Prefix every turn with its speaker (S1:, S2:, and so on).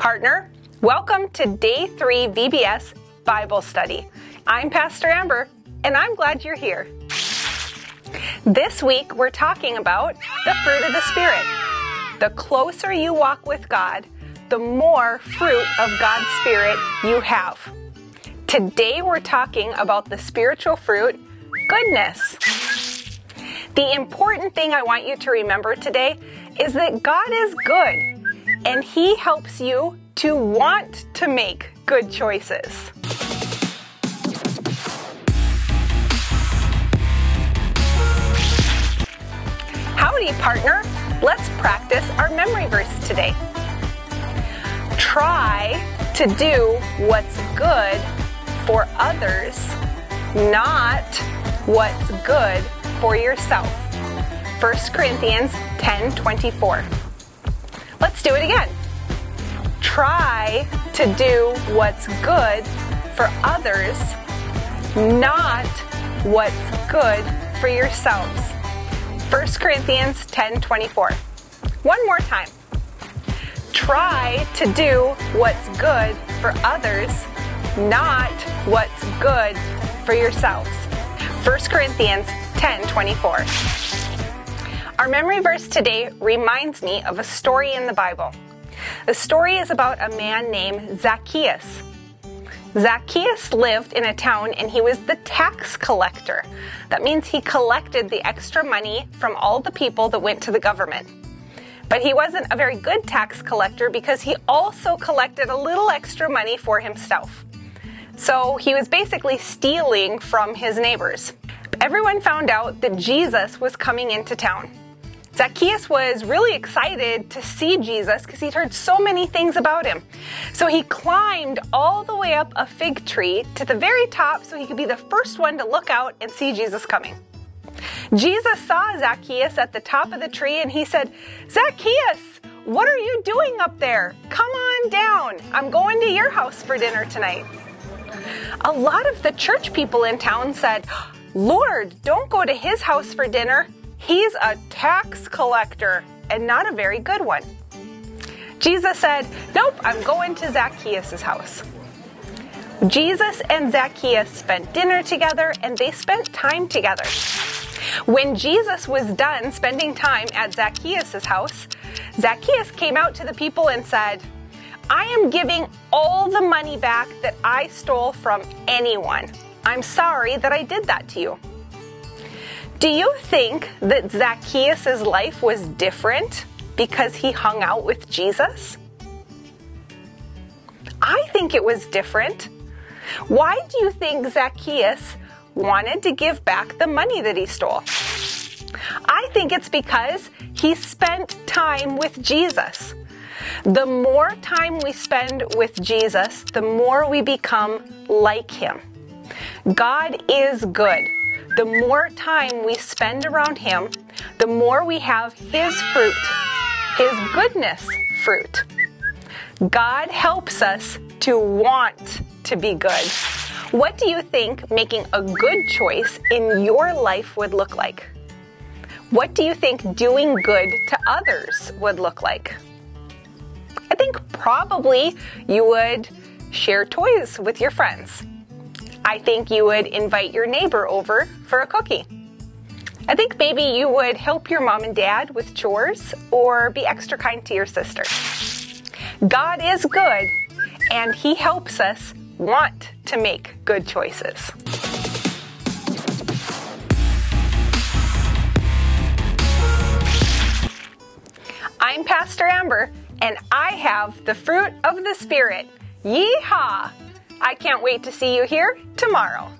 S1: Partner, welcome to Day 3 VBS Bible Study. I'm Pastor Amber, and I'm glad you're here. This week, we're talking about the fruit of the Spirit. The closer you walk with God, the more fruit of God's Spirit you have. Today, we're talking about the spiritual fruit, goodness. The important thing I want you to remember today is that God is good, and He helps you to want to make good choices. Howdy, partner. Let's practice our memory verse today. Try to do what's good for others, not what's good for yourself. 1 Corinthians 10:24. Let's do it again. Try to do what's good for others, not what's good for yourselves. 1 Corinthians 10:24. One more time. Try to do what's good for others, not what's good for yourselves. 1 Corinthians 10:24. Our memory verse today reminds me of a story in the Bible. The story is about a man named Zacchaeus. Zacchaeus lived in a town and he was the tax collector. That means he collected the extra money from all the people that went to the government. But he wasn't a very good tax collector because he also collected a little extra money for himself. So he was basically stealing from his neighbors. Everyone found out that Jesus was coming into town. Zacchaeus was really excited to see Jesus because he'd heard so many things about him. So he climbed all the way up a fig tree to the very top so he could be the first one to look out and see Jesus coming. Jesus saw Zacchaeus at the top of the tree and he said, "Zacchaeus, what are you doing up there? Come on down. I'm going to your house for dinner tonight." A lot of the church people in town said, "Lord, don't go to his house for dinner. He's a tax collector and not a very good one." Jesus said, "Nope, I'm going to Zacchaeus' house." Jesus and Zacchaeus spent dinner together and they spent time together. When Jesus was done spending time at Zacchaeus' house, Zacchaeus came out to the people and said, "I am giving all the money back that I stole from anyone. I'm sorry that I did that to you." Do you think that Zacchaeus' life was different because he hung out with Jesus? I think it was different. Why do you think Zacchaeus wanted to give back the money that he stole? I think it's because he spent time with Jesus. The more time we spend with Jesus, the more we become like him. God is good. The more time we spend around him, the more we have his fruit, his goodness fruit. God helps us to want to be good. What do you think making a good choice in your life would look like? What do you think doing good to others would look like? I think probably you would share toys with your friends. I think you would invite your neighbor over for a cookie. I think maybe you would help your mom and dad with chores or be extra kind to your sister. God is good, and He helps us want to make good choices. I'm Pastor Amber, and I have the fruit of the Spirit. Yeehaw! I can't wait to see you here tomorrow.